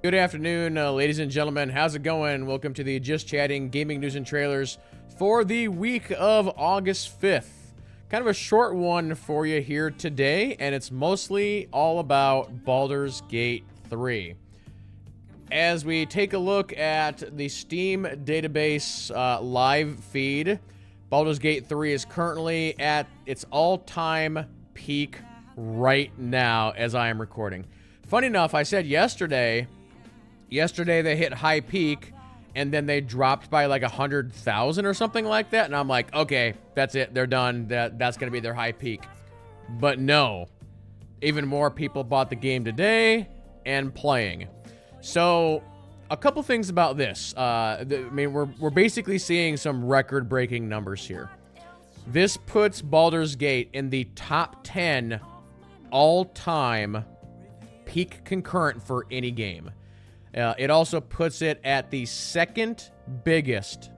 Good afternoon, ladies and gentlemen. How's it going? Welcome to the Just Chatting Gaming News and Trailers for the week of August 5th. Kind of a short one for you here today, and it's mostly all about Baldur's Gate 3. As we take a look at the Steam database live feed, Baldur's Gate 3 is currently at its all-time peak right now as I am recording. Funny enough, I said yesterday they hit high peak, and then they dropped by like 100,000 or something like that, and I'm like, okay, that's it, they're done, that's gonna be their high peak. But no, even more people bought the game today and playing. So a couple things about this. I mean, we're basically seeing some record-breaking numbers here. This puts Baldur's Gate in the top 10 all-time peak concurrent for any game. It also puts it at the second biggest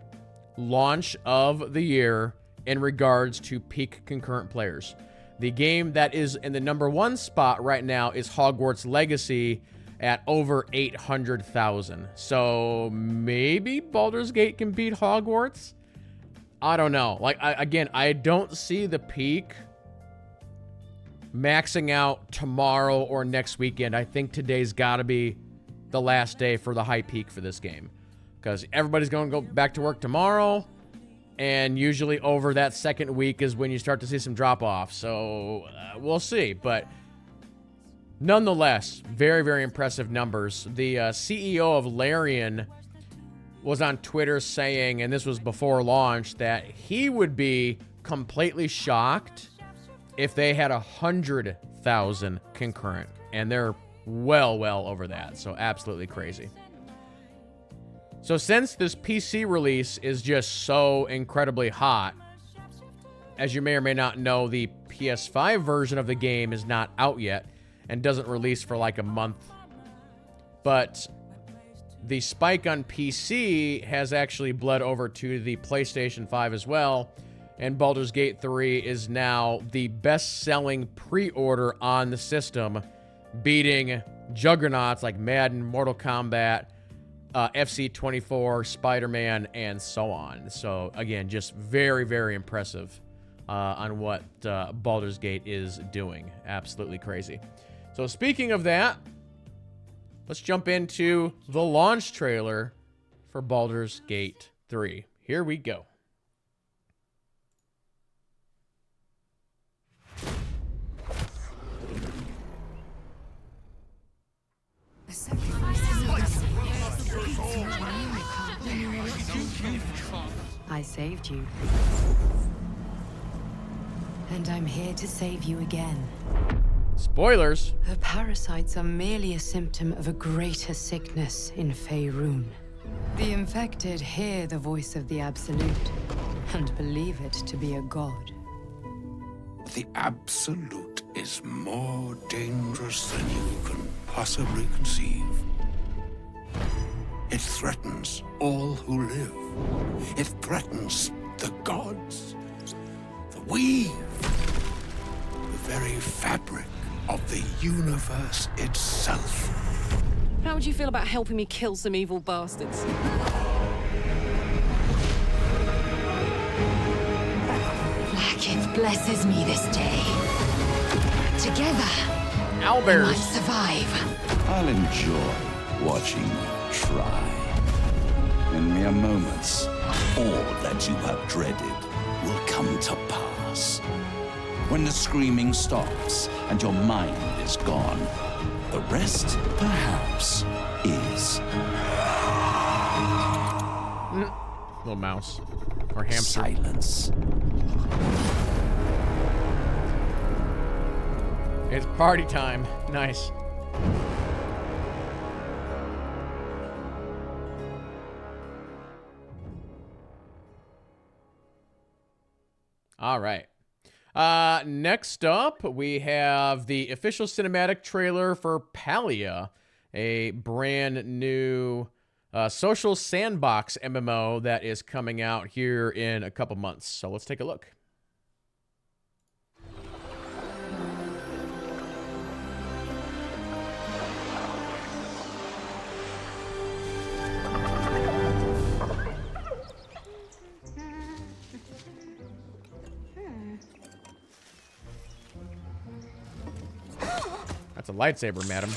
launch of the year in regards to peak concurrent players. The game that is in the #1 spot right now is Hogwarts Legacy at over 800,000. So maybe Baldur's Gate can beat Hogwarts? I don't know. Like, I don't see the peak maxing out tomorrow or next weekend. I think today's got to be the last day for the high peak for this game, because everybody's going to go back to work tomorrow, and usually over that second week is when you start to see some drop off. So we'll see, but nonetheless, very, very impressive numbers. The CEO of Larian was on Twitter saying, and this was before launch, that he would be completely shocked if they had 100,000 concurrent, and they're well over that. So absolutely crazy. So since this PC release is just so incredibly hot, as you may or may not know, the PS5 version of the game is not out yet and doesn't release for like a month. But the spike on PC has actually bled over to the PlayStation 5 as well, and Baldur's Gate 3 is now the best-selling pre-order on the system, beating juggernauts like Madden, Mortal Kombat, FC24, Spider-Man, and so on. So again, just very, very impressive on what Baldur's Gate is doing. Absolutely crazy. So speaking of that, let's jump into the launch trailer for Baldur's Gate 3. Here we go. I saved you. And I'm here to save you again. Spoilers. The parasites are merely a symptom of a greater sickness in Faerun. The infected hear the voice of the Absolute and believe it to be a god. The Absolute is more dangerous than you can possibly conceive. It threatens all who live. It threatens the gods, the weave, the very fabric of the universe itself. How would you feel about helping me kill some evil bastards? Blackith blesses me this day. Together, Owlbears. we might survive. I'll enjoy watching you try. In mere moments, all that you have dreaded will come to pass. When the screaming stops and your mind is gone, the rest, perhaps, is... Little mouse. Or hamster. Silence. It's party time. Nice. All right. Next up, we have the official cinematic trailer for Palia, a brand new social sandbox MMO that is coming out here in a couple months. So let's take a look. That's a lightsaber, madam.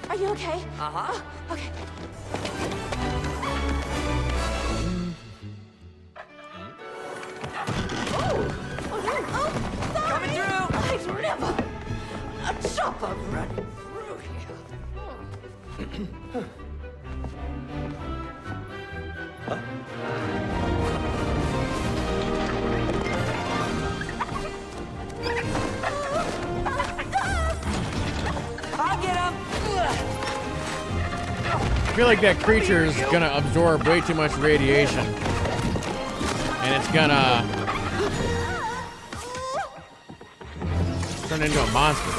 Are you okay? Uh-huh. Okay. Coming through! I've never a chopper running through here. I'll get him! I feel like that creature is gonna absorb way too much radiation. And it's gonna turn into a monster.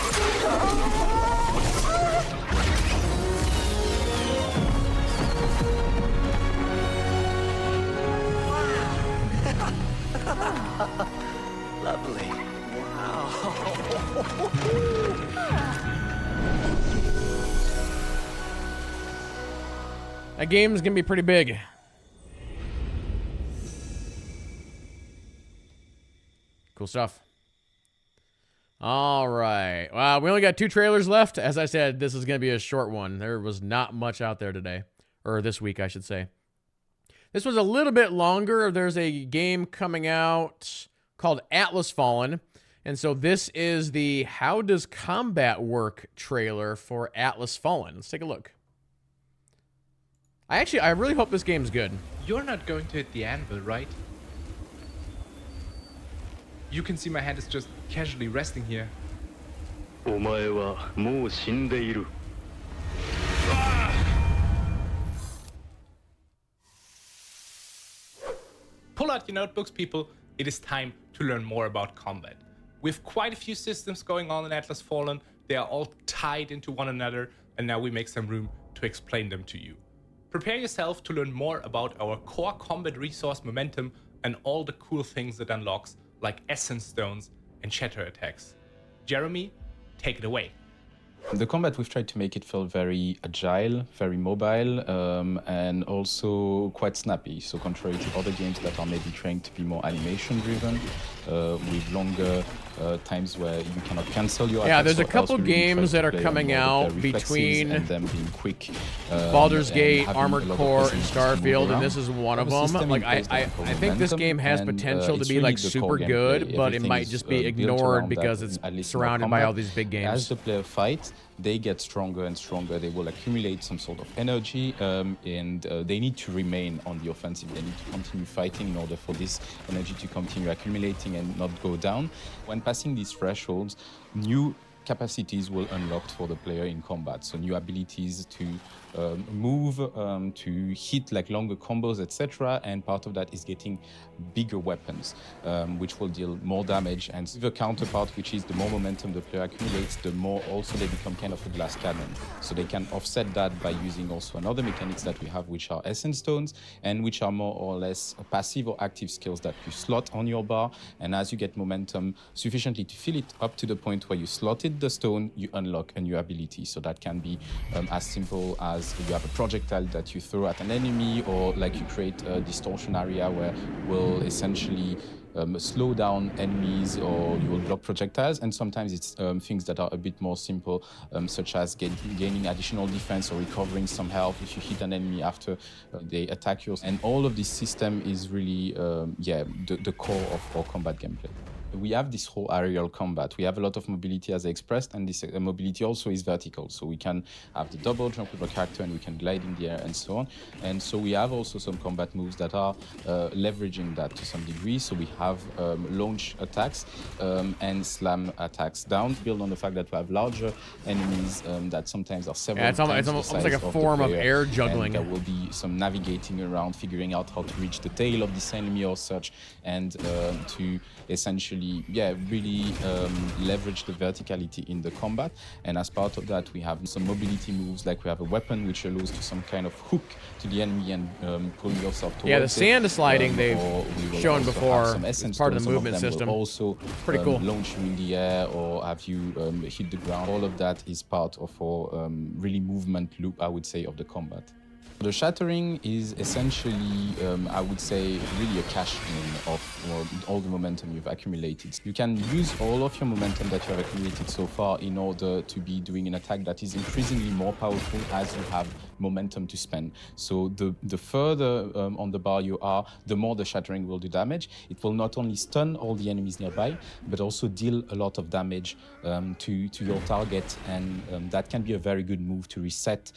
Lovely. That game's gonna be pretty big. Cool stuff. All right. Well, we only got 2 trailers left. As I said, this is gonna be a short one. There was not much out there today. Or this week, I should say. This was a little bit longer. There's a game coming out called Atlas Fallen. And so this is the How Does Combat Work trailer for Atlas Fallen. Let's take a look. I really hope this game's good. You're not going to hit the anvil, right? You can see my hand is just casually resting here. お前はもう死んでいる。Pull out your notebooks, people. It is time to learn more about combat. We have quite a few systems going on in Atlas Fallen. They are all tied into one another, and now we make some room to explain them to you. Prepare yourself to learn more about our core combat resource momentum and all the cool things it unlocks, like essence stones and shatter attacks. Jeremy, take it away. The combat, we've tried to make it feel very agile, very mobile, and also quite snappy. So contrary to other games that are maybe trying to be more animation driven, with longer times where you cannot cancel your attacks. There's a couple games that are coming out between and them being quick, Baldur's Gate, Armored Core, and Starfield, and this is one of them. Like I think this game has potential to be like super good, but it might just be ignored because it's surrounded by all these big games. As the player fights, they get stronger and stronger. They will accumulate some sort of energy, and they need to remain on the offensive. They need to continue fighting in order for this energy to continue accumulating and not go down. When passing these thresholds, new capacities will unlock for the player in combat. So new abilities to move, to hit like longer combos, etc. And part of that is getting bigger weapons, which will deal more damage. And the counterpart, which is the more momentum the player accumulates, the more also they become kind of a glass cannon. So they can offset that by using also another mechanics that we have, which are essence stones, and which are more or less passive or active skills that you slot on your bar. And as you get momentum sufficiently to fill it up to the point where you slotted the stone, you unlock a new ability. So that can be as simple as you have a projectile that you throw at an enemy, or like you create a distortion area where will essentially slow down enemies, or you will block projectiles. And sometimes it's things that are a bit more simple, such as gaining additional defense or recovering some health if you hit an enemy after they attack you. And all of this system is really the core of our combat gameplay. we have this whole aerial combat. We have a lot of mobility as I expressed, and this mobility also is vertical. So we can have the double jump with our character, and we can glide in the air and so on. And so we have also some combat moves that are leveraging that to some degree. So we have launch attacks and slam attacks down, build on the fact that we have larger enemies that sometimes are several times it's almost like a form of air juggling. And there will be some navigating around, figuring out how to reach the tail of this enemy or such, and to essentially, really leverage the verticality in the combat. And as part of that, we have some mobility moves, like we have a weapon which allows to some kind of hook to the enemy and pull yourself towards the sand sliding they've shown before as part of the movement system. Also, pretty cool. Launch you in the air or have you hit the ground. All of that is part of our really movement loop, I would say, of the combat. The shattering is essentially, I would say, really a cash-in of all the momentum you've accumulated. You can use all of your momentum that you have accumulated so far in order to be doing an attack that is increasingly more powerful as you have momentum to spend. So the further on the bar you are, the more the shattering will do damage. It will not only stun all the enemies nearby, but also deal a lot of damage to your target, and that can be a very good move to reset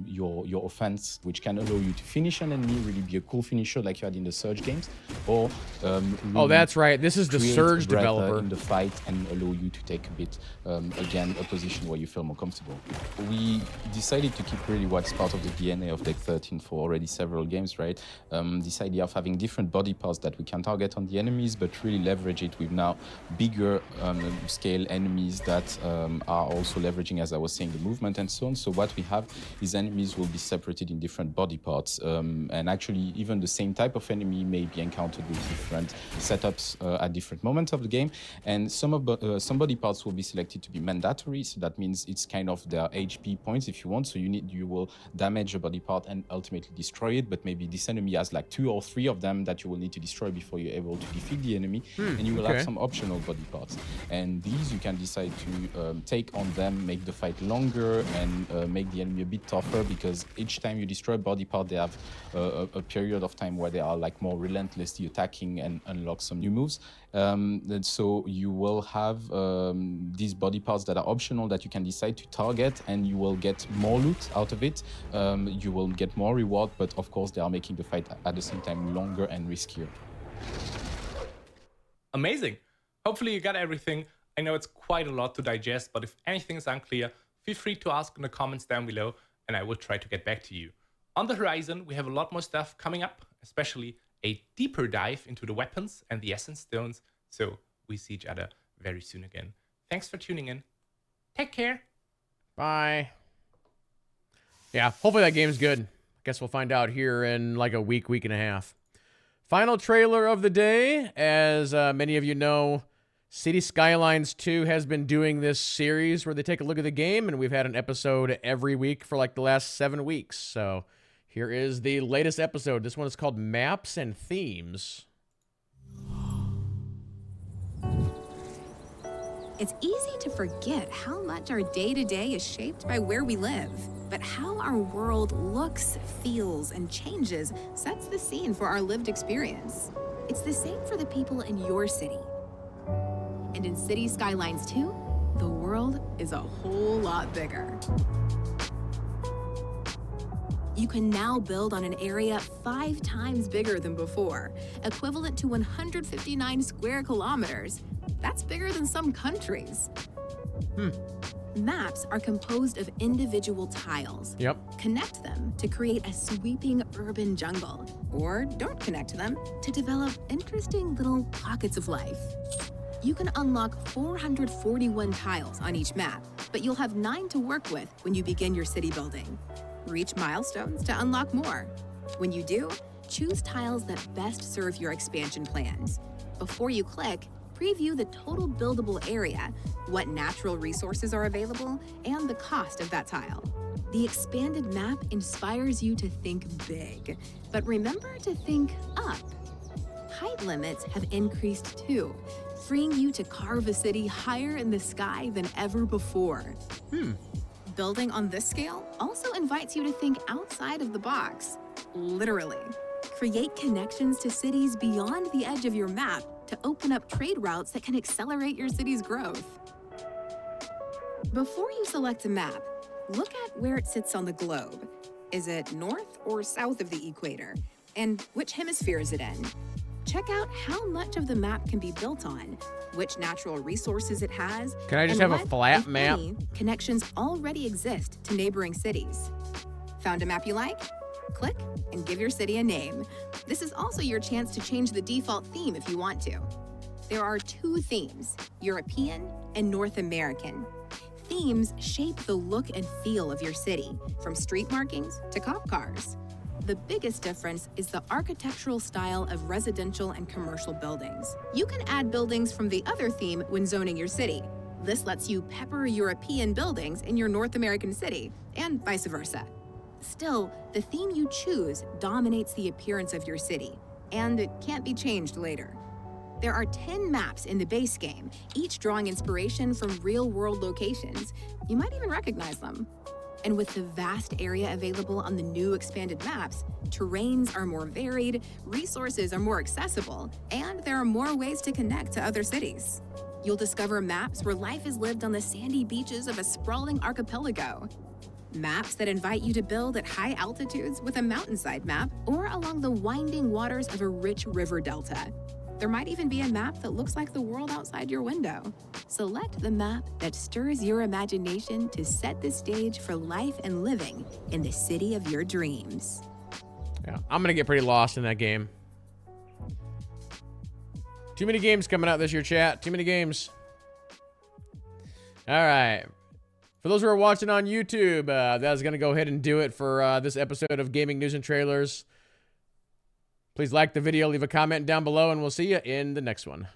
your offense, which can allow you to finish an enemy, really be a cool finisher like you had in the Surge games, or really that's right. This is the Surge developer in the fight and allow you to take a bit again a position where you feel more comfortable. We decided to keep really what's part of the DNA of Deck 13 for already several games, right? This idea of having different body parts that we can target on the enemies, but really leverage it with now bigger scale enemies that are also leveraging, as I was saying, the movement and so on. So what we have is enemies will be separated in different body parts, and actually even the same type of enemy may be encountered with different setups at different moments of the game. And some body parts will be selected to be mandatory, so that means it's kind of their HP points if you want. So you will damage a body part and ultimately destroy it, but maybe this enemy has like 2 or 3 of them that you will need to destroy before you're able to defeat the enemy. And you will have some optional body parts, and these you can decide to take on them, make the fight longer, and make the enemy a bit tougher, because each time you destroy a body part, they have a period of time where they are like more relentlessly attacking and unlock some new moves. And so you will have these body parts that are optional that you can decide to target, and you will get more loot out of it. You will get more reward, but of course they are making the fight at the same time longer and riskier. Amazing. Hopefully you got everything. I know it's quite a lot to digest, but if anything is unclear, feel free to ask in the comments down below, and I will try to get back to you. On the horizon, we have a lot more stuff coming up, especially a deeper dive into the weapons and the essence stones. So we see each other very soon again. Thanks for tuning in. Take care. Bye. Yeah, hopefully that game's good. Guess we'll find out here in like a week and a half. Final trailer of the day. As many of you know, City Skylines 2 has been doing this series where they take a look at the game, and we've had an episode every week for like the last 7 weeks. So here is the latest episode. This one is called Maps and Themes. It's easy to forget how much our day-to-day is shaped by where we live. But how our world looks, feels, and changes sets the scene for our lived experience. It's the same for the people in your city. And in City Skylines 2, the world is a whole lot bigger. You can now build on an area 5 times bigger than before, equivalent to 159 square kilometers. That's bigger than some countries. Maps are composed of individual tiles. Connect them to create a sweeping urban jungle, or don't connect them to develop interesting little pockets of life. You can unlock 441 tiles on each map, but you'll have 9 to work with when you begin your city building. Reach milestones to unlock more. When you do, choose tiles that best serve your expansion plans. Before you click, preview the total buildable area, what natural resources are available, and the cost of that tile. The expanded map inspires you to think big, but remember to think up. Height limits have increased too, freeing you to carve a city higher in the sky than ever before. Building on this scale also invites you to think outside of the box, literally. Create connections to cities beyond the edge of your map to to open up trade routes that can accelerate your city's growth. Before you select a map, look at where it sits on the globe. Is it north or south of the equator? And which hemisphere is it in? Check out how much of the map can be built on, which natural resources it has. Can I just and have a what, flat if map? any, connections already exist to neighboring cities. Found a map you like? Click and give your city a name. This is also your chance to change the default theme if you want to. There are 2 themes, European and North American. Themes shape the look and feel of your city, from street markings to cop cars. The biggest difference is the architectural style of residential and commercial buildings. You can add buildings from the other theme when zoning your city. This lets you pepper European buildings in your North American city, and vice versa. Still, the theme you choose dominates the appearance of your city, and it can't be changed later. There are 10 maps in the base game, each drawing inspiration from real-world locations. You might even recognize them. And with the vast area available on the new expanded maps, terrains are more varied, resources are more accessible, and there are more ways to connect to other cities. You'll discover maps where life is lived on the sandy beaches of a sprawling archipelago. Maps that invite you to build at high altitudes with a mountainside map, or along the winding waters of a rich river delta. There might even be a map that looks like the world outside your window. Select the map that stirs your imagination to set the stage for life and living in the city of your dreams. Yeah, I'm going to get pretty lost in that game. Too many games coming out this year, chat. Too many games. All right. For those who are watching on YouTube, that's going to go ahead and do it for this episode of Gaming News and Trailers. Please like the video, leave a comment down below, and we'll see you in the next one.